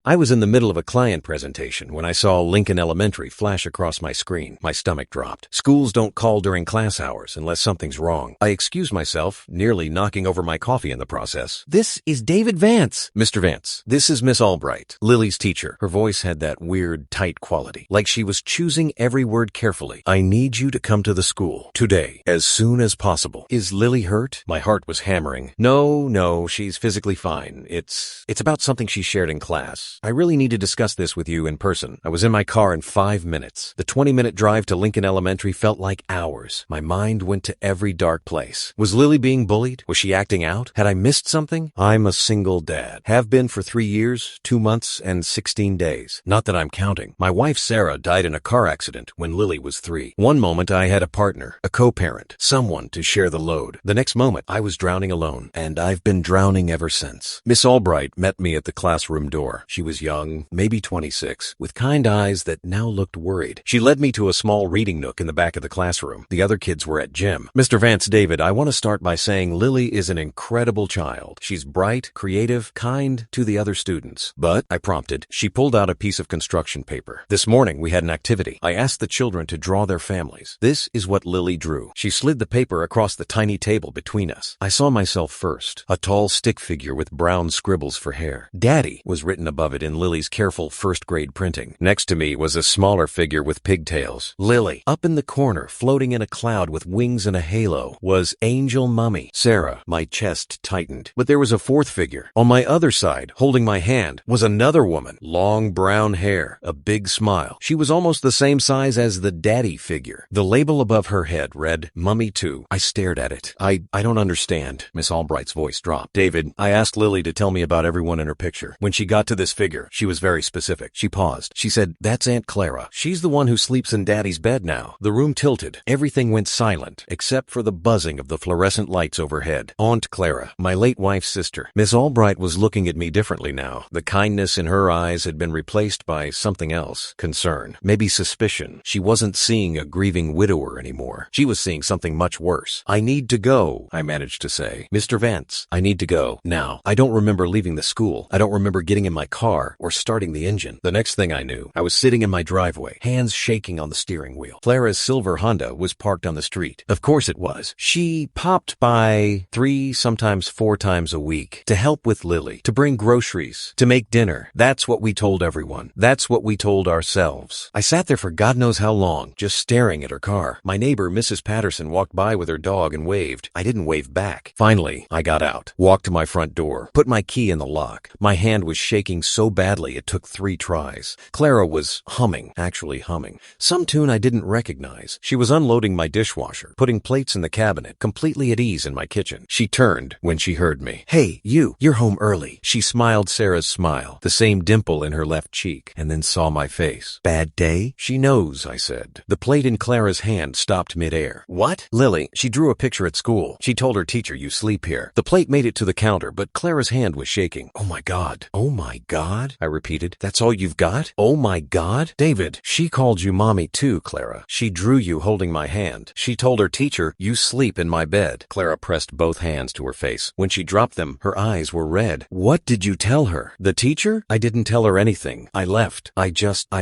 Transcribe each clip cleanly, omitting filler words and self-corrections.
I was in the middle of a client presentation when I saw Lincoln Elementary flash across my screen. My stomach dropped. Schools don't call during class hours unless something's wrong. I excused myself, nearly knocking over my coffee in the process. "This is David Vance." "Mr. Vance, this is Miss Albright, Lily's teacher." Her voice had that weird, tight quality, like she was choosing every word carefully. "I need you to come to the school today, as soon as possible." "Is Lily hurt?" My heart was hammering. No, she's physically fine. It's about something she shared in class. I really need to discuss this with you in person. I was in my car in 5 minutes. The 20-minute drive to Lincoln Elementary felt like hours. My mind went to every dark place. Was Lily being bullied? Was she acting out? Had I missed something? I'm a single dad. Have been for 3 years, 2 months, and 16 days. Not that I'm counting. My wife Sarah died in a car accident when Lily was 3. One moment I had a partner, a co-parent, someone to share the load. The next moment I was drowning alone, and I've been drowning ever since. Miss Albright met me at the classroom door. She was young, maybe 26, with kind eyes that now looked worried. She led me to a small reading nook in the back of the classroom. The other kids were at gym. "Mr. Vance, David, I want to start by saying Lily is an incredible child. She's bright, creative, kind to the other students." "But," I prompted. She pulled out a piece of construction paper. "This morning we had an activity. I asked the children to draw their families. This is what Lily drew." She slid the paper across the tiny table between us. I saw myself first, a tall stick figure with brown scribbles for hair. "Daddy" was written above it in Lily's careful first-grade printing. Next to me was a smaller figure with pigtails. Lily. Up in the corner, floating in a cloud with wings and a halo, was Angel Mummy. Sarah. My chest tightened. But there was a fourth figure. On my other side, holding my hand, was another woman. Long brown hair, a big smile. She was almost the same size as the daddy figure. The label above her head read, "Mummy 2. I stared at it. I don't understand." Miss Albright's voice dropped. "David, I asked Lily to tell me about everyone in her picture. When she got to this figure, she was very specific." She paused. She said, "That's Aunt Clara. She's the one who sleeps in Daddy's bed now." The room tilted. Everything went silent, except for the buzzing of the fluorescent lights overhead. Aunt Clara, my late wife's sister. Miss Albright was looking at me differently now. The kindness in her eyes had been replaced by something else. Concern. Maybe suspicion. She wasn't seeing a grieving widower anymore. She was seeing something much worse. "I need to go," I managed to say. "Mr. Vance, I need to go now." I don't remember leaving the school. I don't remember getting in my car or starting the engine. The next thing I knew, I was sitting in my driveway, hands shaking on the steering wheel. Clara's silver Honda was parked on the street. Of course it was. She popped by 3, sometimes 4 times a week to help with Lily, to bring groceries, to make dinner. That's what we told everyone. That's what we told ourselves. I sat there for God knows how long, just staring at her car. My neighbor, Mrs. Patterson, walked by with her dog and waved. I didn't wave back. Finally, I got out, walked to my front door, put my key in the lock. My hand was shaking so badly it took 3 tries. Clara was humming, actually humming, some tune I didn't recognize. She was unloading my dishwasher, putting plates in the cabinet, completely at ease in my kitchen. She turned when she heard me. "Hey, you're home early." She smiled Sarah's smile, the same dimple in her left cheek, and then saw my face. "Bad day?" "She knows," I said. The plate in Clara's hand stopped midair. "What?" "Lily, she drew a picture at school. She told her teacher you sleep here." The plate made it to the counter, but Clara's hand was shaking. "Oh my God. Oh my God," I repeated. "That's all you've got? Oh my God." "David, she called you Mommy too, Clara. She drew you holding my hand. She told her teacher you sleep in my bed." Clara pressed both hands to her face. When she dropped them, her eyes were red. "What did you tell her?" "The teacher?" "I didn't tell her anything. I left. I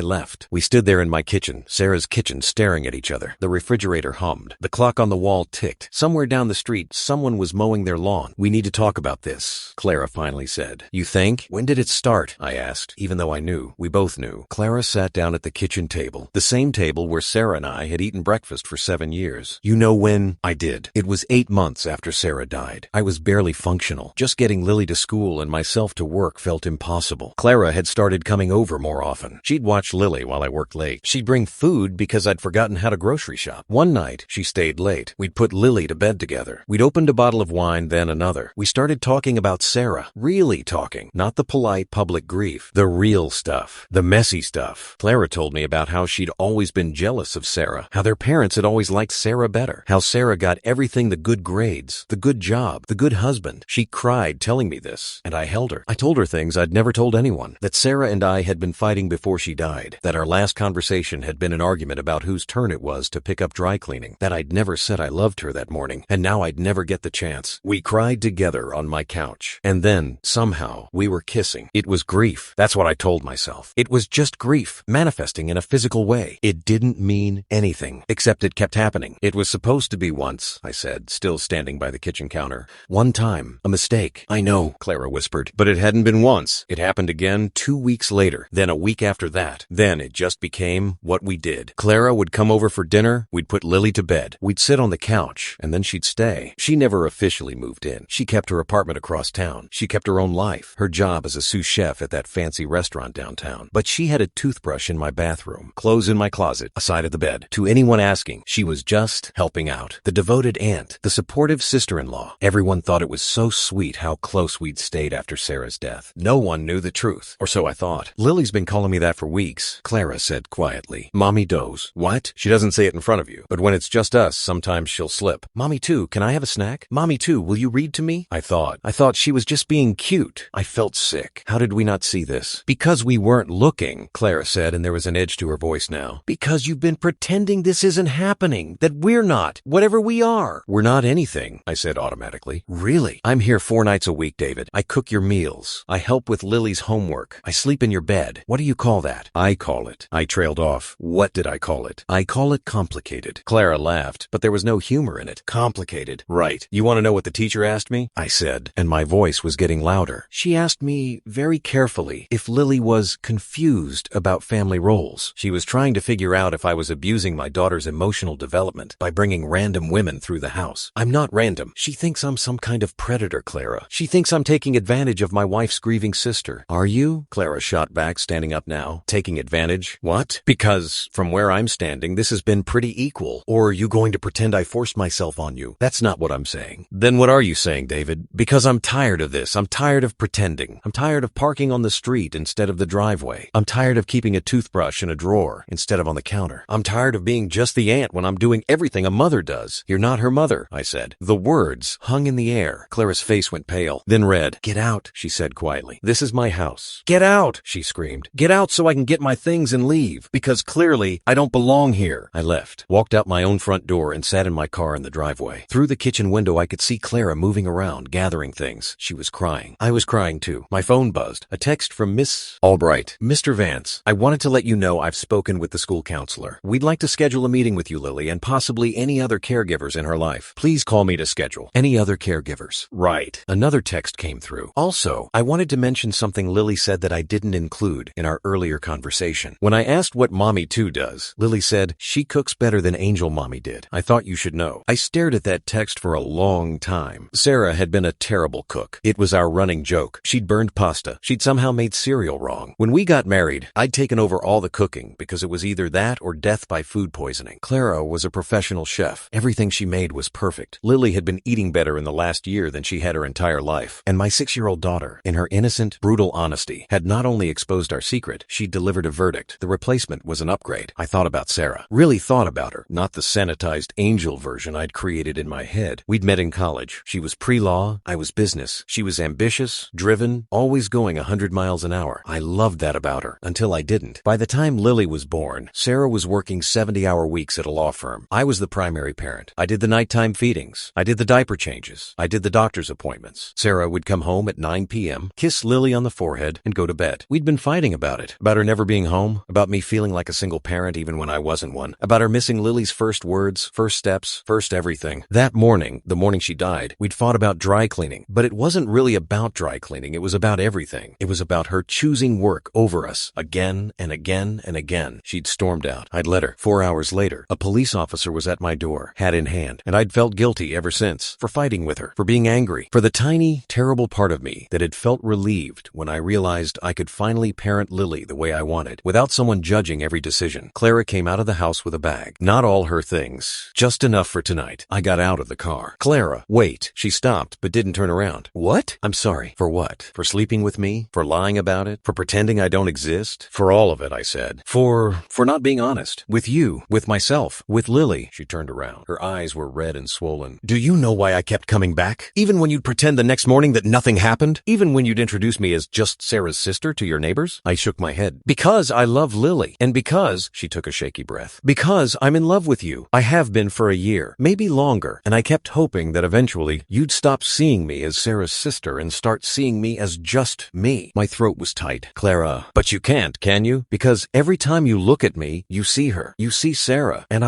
left." We stood there in my kitchen, Sarah's kitchen, staring at each other. The refrigerator hummed. The clock on the wall ticked. Somewhere down the street, someone was mowing their lawn. "We need to talk about this," Clara finally said. "You think?" "When did it start?" I asked, even though I knew. We both knew. Clara sat down at the kitchen table, the same table where Sarah and I had eaten breakfast for 7 years. "You know when?" I did. It was 8 months after Sarah died. I was barely functional. Just getting Lily to school and myself to work felt impossible. Clara had started coming over more often. She'd watch Lily while I worked late. She'd bring food because I'd forgotten how to grocery shop. One night, she stayed late. We'd put Lily to bed together. We'd opened a bottle of wine, then another. We started talking about Sarah. Really talking. Not the polite public grief. The real stuff. The messy stuff. Clara told me about how she'd always been jealous of Sarah. How their parents had always liked Sarah better. How Sarah got everything, the good grades, the good job, the good husband. She cried telling me this, and I held her. I told her things I'd never told anyone. That Sarah and I had been fighting before she died. That our last conversation had been an argument about whose turn it was to pick up dry cleaning. That I'd never said I loved her that morning, and now I'd never get the chance. We cried together on my couch. And then, somehow, we were kissing. It was great. grief. That's what I told myself. It was just grief, manifesting in a physical way. It didn't mean anything, except it kept happening. It was supposed to be once, I said, still standing by the kitchen counter. One time. A mistake. I know, Clara whispered. But it hadn't been once. It happened again 2 weeks later, then a week after that. Then it just became what we did. Clara would come over for dinner, we'd put Lily to bed. We'd sit on the couch, and then she'd stay. She never officially moved in. She kept her apartment across town. She kept her own life, her job as a sous chef at that fancy restaurant downtown. But she had a toothbrush in my bathroom, clothes in my closet, aside of the bed. To anyone asking, she was just helping out. The devoted aunt, the supportive sister-in-law. Everyone thought it was so sweet how close we'd stayed after Sarah's death. No one knew the truth, or so I thought. Lily's been calling me that for weeks, Clara said quietly. Mommy does. What? She doesn't say it in front of you, but when it's just us, sometimes she'll slip. Mommy too, can I have a snack? Mommy too, will you read to me? I thought she was just being cute. I felt sick. How did we not see this? Because we weren't looking, Clara said, and there was an edge to her voice now. Because you've been pretending this isn't happening, that we're not, whatever we are. We're not anything, I said automatically. Really? I'm here 4 nights a week, David. I cook your meals. I help with Lily's homework. I sleep in your bed. What do you call that? I call it. I trailed off. What did I call it? I call it complicated. Clara laughed, but there was no humor in it. Complicated. Right. You want to know what the teacher asked me? I said, and my voice was getting louder. She asked me very carefully if Lily was confused about family roles. She was trying to figure out if I was abusing my daughter's emotional development by bringing random women through the house. I'm not random. She thinks I'm some kind of predator, Clara. She thinks I'm taking advantage of my wife's grieving sister. Are you? Clara shot back, standing up now. Taking advantage? What? Because from where I'm standing, this has been pretty equal. Or are you going to pretend I forced myself on you? That's not what I'm saying. Then what are you saying, David? Because I'm tired of this. I'm tired of pretending. I'm tired of parking on the street instead of the driveway. I'm tired of keeping a toothbrush in a drawer instead of on the counter. I'm tired of being just the aunt when I'm doing everything a mother does. You're not her mother, I said. The words hung in the air. Clara's face went pale, then red. Get out, she said quietly. This is my house. Get out, she screamed. Get out so I can get my things and leave. Because clearly, I don't belong here. I left, walked out my own front door and sat in my car in the driveway. Through the kitchen window, I could see Clara moving around, gathering things. She was crying. I was crying too. My phone buzzed. A text from Miss Albright. Mr. Vance, I wanted to let you know I've spoken with the school counselor. We'd like to schedule a meeting with you, Lily, and possibly any other caregivers in her life. Please call me to schedule. Any other caregivers. Right. Another text came through. Also, I wanted to mention something Lily said that I didn't include in our earlier conversation. When I asked what Mommy 2 does, Lily said, she cooks better than Angel Mommy did. I thought you should know. I stared at that text for a long time. Sarah had been a terrible cook. It was our running joke. She'd burned pasta. She'd somehow made cereal wrong. When we got married, I'd taken over all the cooking because it was either that or death by food poisoning. Clara was a professional chef. Everything she made was perfect. Lily had been eating better in the last year than she had her entire life. And my 6-year-old daughter, in her innocent, brutal honesty, had not only exposed our secret, she'd delivered a verdict. The replacement was an upgrade. I thought about Sarah. Really thought about her. Not the sanitized Angel version I'd created in my head. We'd met in college. She was pre-law. I was business. She was ambitious, driven, always going 100 miles an hour. I loved that about her. Until I didn't. By the time Lily was born, Sarah was working 70-hour weeks at a law firm. I was the primary parent. I did the nighttime feedings. I did the diaper changes. I did the doctor's appointments. Sarah would come home at 9 p.m., kiss Lily on the forehead, and go to bed. We'd been fighting about it. About her never being home. About me feeling like a single parent even when I wasn't one. About her missing Lily's first words, first steps, first everything. That morning, the morning she died, we'd fought about dry cleaning. But it wasn't really about dry cleaning. It was about everything. It was about her choosing work over us again and again and again. She'd stormed out. I'd let her. 4 hours later, a police officer was at my door, hat in hand, and I'd felt guilty ever since for fighting with her, for being angry, for the tiny, terrible part of me that had felt relieved when I realized I could finally parent Lily the way I wanted, without someone judging every decision. Clara came out of the house with a bag. Not all her things. Just enough for tonight. I got out of the car. Clara, wait. She stopped, but didn't turn around. What? I'm sorry. For what? For sleeping with me? For lying about it? For pretending I don't exist? For all of it, I said. For not being honest. With you. With myself. With Lily. She turned around. Her eyes were red and swollen. Do you know why I kept coming back? Even when you'd pretend the next morning that nothing happened? Even when you'd introduce me as just Sarah's sister to your neighbors? I shook my head. Because I love Lily. And because, she took a shaky breath, because I'm in love with you. I have been for a year. Maybe longer. And I kept hoping that eventually you'd stop seeing me as Sarah's sister and start seeing me as just me. me. My throat was tight. Clara, but you can't, can you? Because every time you look at me, you see her. You see Sarah. And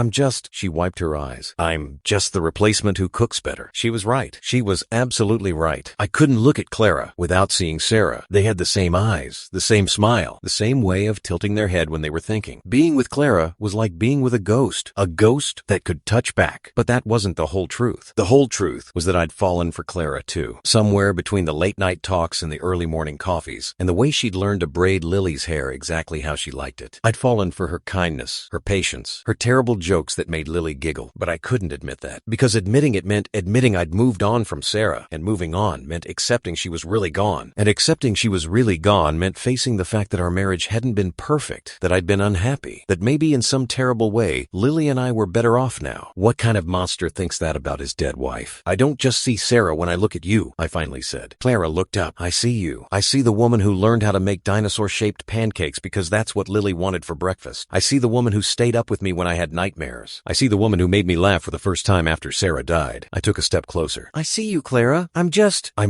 she wiped her eyes. I'm just the replacement who cooks better. She was right. She was absolutely right. I couldn't look at Clara without seeing Sarah. They had the same eyes, the same smile, the same way of tilting their head when they were thinking. Being with Clara was like being with a ghost that could touch back. But that wasn't the whole truth. The whole truth was that I'd fallen for Clara too. Somewhere between the late night talks and the early morning coffees, and the way she'd learned to braid Lily's hair exactly how she liked it. I'd fallen for her kindness, her patience, her terrible jokes that made Lily giggle. But I couldn't admit that, because admitting it meant admitting I'd moved on from Sarah, and moving on meant accepting she was really gone. And accepting she was really gone meant facing the fact that our marriage hadn't been perfect, that I'd been unhappy, that maybe in some terrible way, Lily and I were better off now. What kind of monster thinks that about his dead wife? I don't just see Sarah when I look at you, I finally said. Clara looked up. I see you. I see the woman who learned how to make dinosaur-shaped pancakes because that's what Lily wanted for breakfast. I see the woman who stayed up with me when I had nightmares. I see the woman who made me laugh for the first time after Sarah died. I took a step closer. I see you, Clara. I'm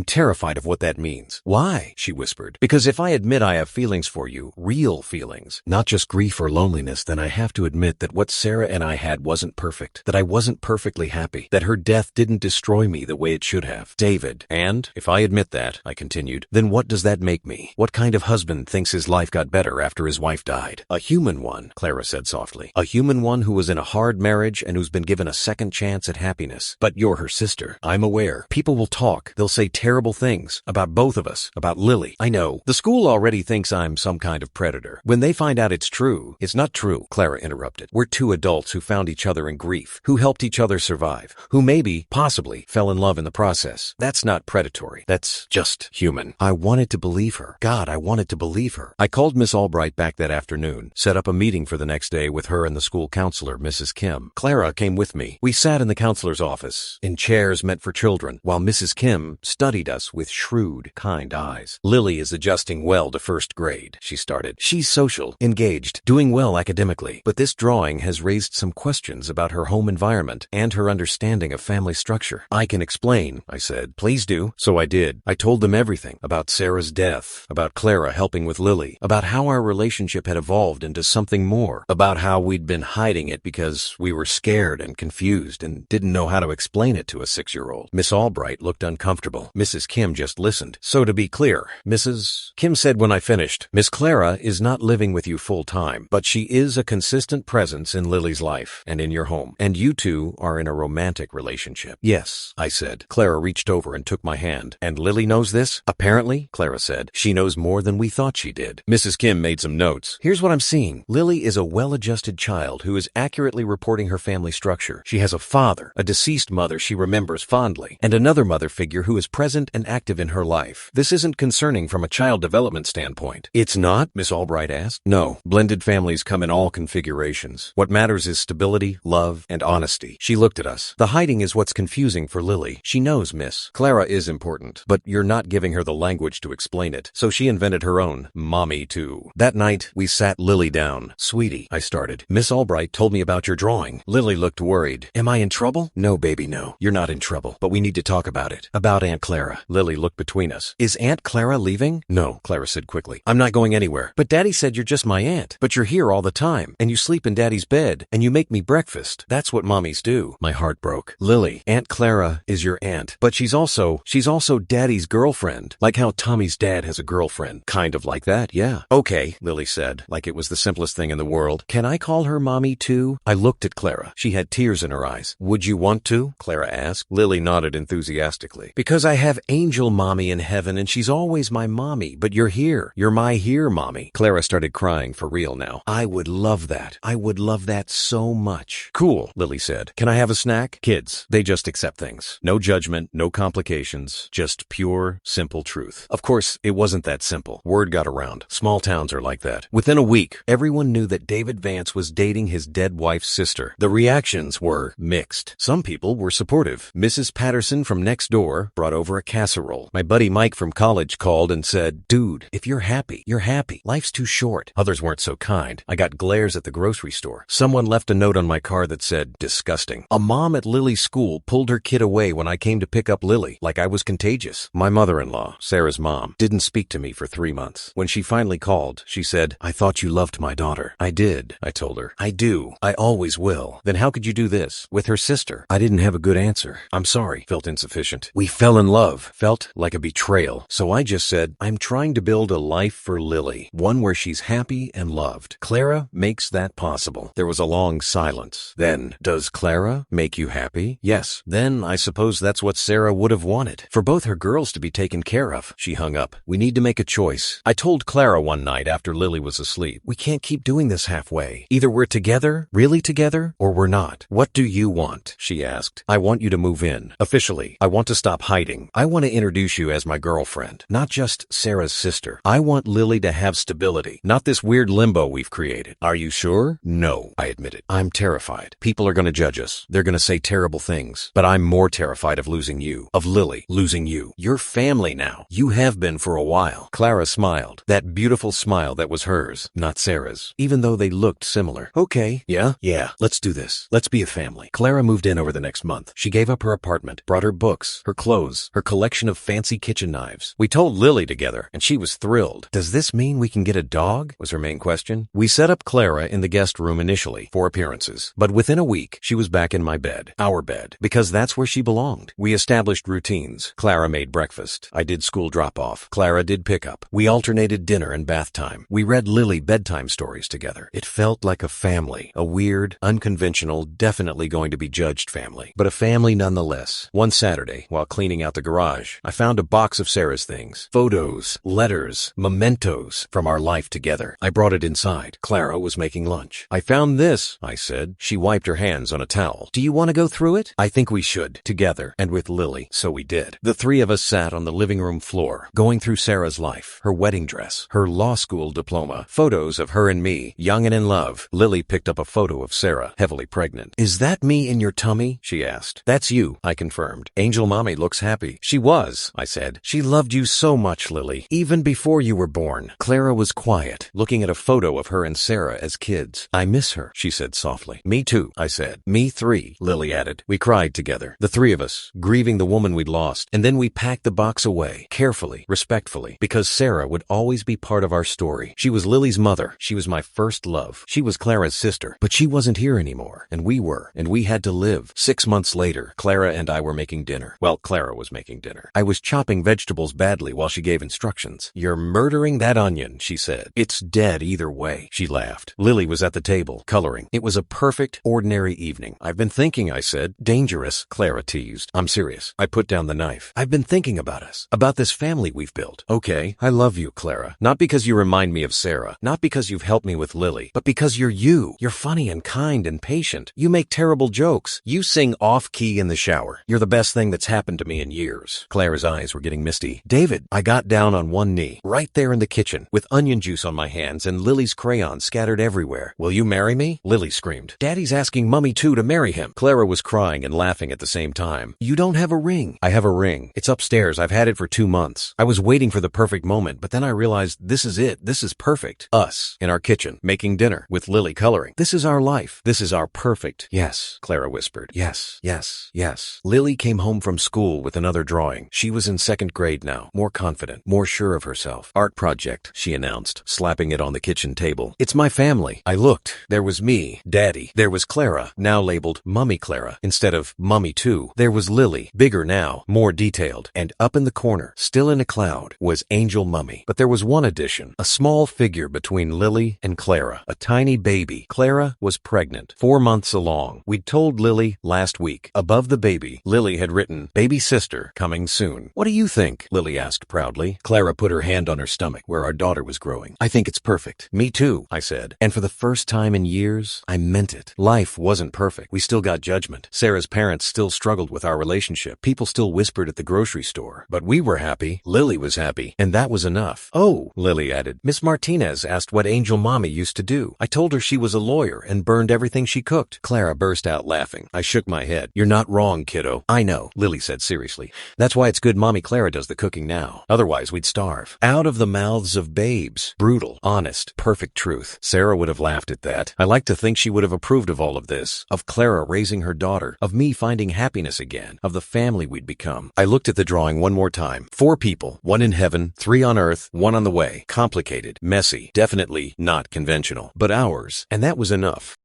terrified of what that means. Why? She whispered. Because if I admit I have feelings for you, real feelings, not just grief or loneliness, then I have to admit that what Sarah and I had wasn't perfect, that I wasn't perfectly happy, that her death didn't destroy me the way it should have. David. And if I admit that, I continued, then what does that make me? What kind of husband thinks his life got better after his wife died? A human one, Clara said softly. A human one who was in a hard marriage and who's been given a second chance at happiness. But you're her sister. I'm aware. People will talk. They'll say terrible things about both of us, about Lily. I know. The school already thinks I'm some kind of predator. When they find out it's true, it's not true, Clara interrupted. We're two adults who found each other in grief, who helped each other survive, who maybe, possibly, fell in love in the process. That's not predatory. That's just human. I wanted to believe her. God, I wanted to believe her. I called Miss Albright back that afternoon, set up a meeting for the next day with her and the school counselor, Mrs. Kim. Clara came with me. We sat in the counselor's office, in chairs meant for children, while Mrs. Kim studied us with shrewd, kind eyes. Lily is adjusting well to first grade, she started. She's social, engaged, doing well academically, but this drawing has raised some questions about her home environment and her understanding of family structure. I can explain, I said. Please do. So I did. I told them everything about Sarah's death, about Clara helping with Lily, about how our relationship had evolved into something more, about how we'd been hiding it because we were scared and confused and didn't know how to explain it to a 6-year-old. Miss Albright looked uncomfortable. Mrs. Kim just listened. So to be clear, Mrs. Kim said when I finished, Miss Clara is not living with you full time, but she is a consistent presence in Lily's life and in your home, and you two are in a romantic relationship. Yes, I said. Clara reached over and took my hand. And Lily knows this? Apparently, Clara said. She knows more than we thought she did. Mrs. Kim made some notes. Here's what I'm seeing. Lily is a well-adjusted child who is accurately reporting her family structure. She has a father, a deceased mother she remembers fondly, and another mother figure who is present and active in her life. This isn't concerning from a child development standpoint. It's not? Miss Albright asked. No. Blended families come in all configurations. What matters is stability, love, and honesty. She looked at us. The hiding is what's confusing for Lily. She knows, miss. Clara is important, but you're not giving her the language to explain it, so she invented her own mommy too. That night, we sat Lily down. Sweetie, I started. Miss Albright told me about your drawing. Lily looked worried. Am I in trouble? No, baby, no. You're not in trouble, but we need to talk about it. About Aunt Clara. Lily looked between us. Is Aunt Clara leaving? No, Clara said quickly. I'm not going anywhere. But Daddy said you're just my aunt. But you're here all the time, and you sleep in Daddy's bed, and you make me breakfast. That's what mommies do. My heart broke. Lily, Aunt Clara is your aunt, but she's also Daddy's girlfriend. Like how Tommy's dad has a girlfriend. Kind of like that, yeah. Okay, Lily said, like it was the simplest thing in the world. Can I call her mommy too? I looked at Clara. She had tears in her eyes. Would you want to? Clara asked. Lily nodded enthusiastically. Because I have angel mommy in heaven and she's always my mommy, but you're here. You're my here mommy. Clara started crying for real now. I would love that. I would love that so much. Cool, Lily said. Can I have a snack? Kids, they just accept things. No judgment, no complications, just pure, simple truth. Of course, it wasn't that simple. Word got around. Small towns are like that. Within a week, everyone knew that David Vance was dating his dead wife's sister. The reactions were mixed. Some people were supportive. Mrs. Patterson from next door brought over a casserole. My buddy Mike from college called and said, dude, if you're happy, you're happy. Life's too short. Others weren't so kind. I got glares at the grocery store. Someone left a note on my car that said, disgusting. A mom at Lily's school pulled her kid away when I came to pick up Lily, like I was contagious. My mother-in-law, Sarah's mom, didn't didn't speak to me for 3 months. When she finally called, she said, "I thought you loved my daughter." "I did," I told her. "I do. I always will." "Then how could you do this? With her sister?" I didn't have a good answer. "I'm sorry." Felt insufficient. "We fell in love." Felt like a betrayal. So I just said, "I'm trying to build a life for Lily. One where she's happy and loved. Clara makes that possible." There was a long silence. Then, "Does Clara make you happy?" "Yes." "Then I suppose that's what Sarah would have wanted. For both her girls to be taken care of." She hung up. "We need to make a choice." I told Clara one night after Lily was asleep, "We can't keep doing this halfway. Either we're together, really together, or we're not." "What do you want?" she asked. "I want you to move in. Officially. I want to stop hiding. I want to introduce you as my girlfriend, not just Sarah's sister. I want Lily to have stability, not this weird limbo we've created." "Are you sure?" "No," I admitted. "I'm terrified. People are going to judge us. They're going to say terrible things. But I'm more terrified of losing you, of Lily, losing you. You're family now. You have been for a while." Clara smiled. That beautiful smile that was hers, not Sarah's, even though they looked similar. "Okay. Yeah, let's do this. Let's be a family." Clara moved in over the next month. She gave up her apartment, brought her books, her clothes, her collection of fancy kitchen knives. We told Lily together, and she was thrilled. "Does this mean we can get a dog?" was her main question. We set up Clara in the guest room initially for appearances, but within a week, she was back in my bed, our bed, because that's where she belonged. We established routines. Clara made breakfast. I did school drop-off. Clara did pickup. We alternated dinner and bath time. We read Lily bedtime stories together. It felt like a family, a weird, unconventional, definitely going to be judged family, but a family nonetheless. One Saturday, while cleaning out the garage, I found a box of Sarah's things. Photos, letters, mementos from our life together. I brought it inside. Clara was making lunch. "I found this," I said. She wiped her hands on a towel. "Do you want to go through it?" "I think we should, together, and with Lily." So we did. The three of us sat on the living room floor, going through Sarah's life, her wedding dress, her law school diploma, photos of her and me, young and in love. Lily picked up a photo of Sarah, heavily pregnant. "Is that me in your tummy?" she asked. "That's you," I confirmed. "Angel Mommy looks happy." "She was," I said. "She loved you so much, Lily, even before you were born." Clara was quiet, looking at a photo of her and Sarah as kids. "I miss her," she said softly. "Me too," I said. "Me three," Lily added. We cried together, the three of us, grieving the woman we'd lost, and then we packed the box away, carefully, respectfully, because Sarah would always be part of our story. She was Lily's mother. She was my first love. She was Clara's sister, but she wasn't here anymore, and we were, and we had to live. 6 months later, Clara and I were making dinner. Well, Clara was making dinner. I was chopping vegetables badly while she gave instructions. "You're murdering that onion," she said. "It's dead either way." She laughed. Lily was at the table, coloring. It was a perfect, ordinary evening. "I've been thinking," I said. "Dangerous," Clara teased. "I'm serious." I put down the knife. "I've been thinking about us, about this family we've built." "Okay, I love you, Clara. Not because you remind me of Sarah, not because you've helped me with Lily, but because you're you. You're funny and kind and patient. You make terrible jokes. You sing off-key in the shower. You're the best thing that's happened to me in years." Clara's eyes were getting misty. "David," I got down on one knee, right there in the kitchen, with onion juice on my hands and Lily's crayons scattered everywhere. "Will you marry me?" Lily screamed. "Daddy's asking Mummy too to marry him." Clara was crying and laughing at the same time. "You don't have a ring." "I have a ring. It's upstairs. I've had it for 2 months. I was waiting for the perfect moment, but then I realized this is it. This is perfect. Us, in our kitchen, making dinner, with Lily coloring. This is our life. This is our perfect." "Yes," Clara whispered. "Yes, yes, yes." Lily came home from school with another drawing. She was in 2nd grade now, more confident, more sure of herself. "Art project," she announced, slapping it on the kitchen table. "It's my family." I looked. There was me, Daddy. There was Clara, now labeled Mummy Clara, instead of Mummy 2. There was Lily, bigger now, more detailed. And up in the corner, still in a cloud, was Angel Mummy. But there was one addition, a small figure between Lily and Clara, a tiny baby. Clara was pregnant, 4 months along. We'd told Lily last week. Above the baby, Lily had written, "Baby sister, coming soon." "What do you think?" Lily asked proudly. Clara put her hand on her stomach where our daughter was growing. "I think it's perfect." "Me too," I said. And for the first time in years, I meant it. Life wasn't perfect. We still got judgment. Sarah's parents still struggled with our relationship. People still whispered at the grocery store. But we were happy. Lily was happy. And that was enough. "Oh," Lily added, "Miss Martinez asked what Angel Mommy used to do. I told her she was a lawyer and burned everything she cooked." Clara burst out laughing. I shook my head. "You're not wrong, kiddo." "I know," Lily said seriously. "That's why it's good Mommy Clara does the cooking now. Otherwise, we'd starve." Out of the mouths of babes. Brutal, honest, perfect truth. Sarah would have laughed at that. I like to think she would have approved of all of this. Of Clara raising her daughter. Of me finding happiness again. Of the family we'd become. I looked at the drawing one more time. 4 people, one One in heaven, 3 on earth, 1 on the way. Complicated, messy, definitely not conventional. But ours. And that was enough.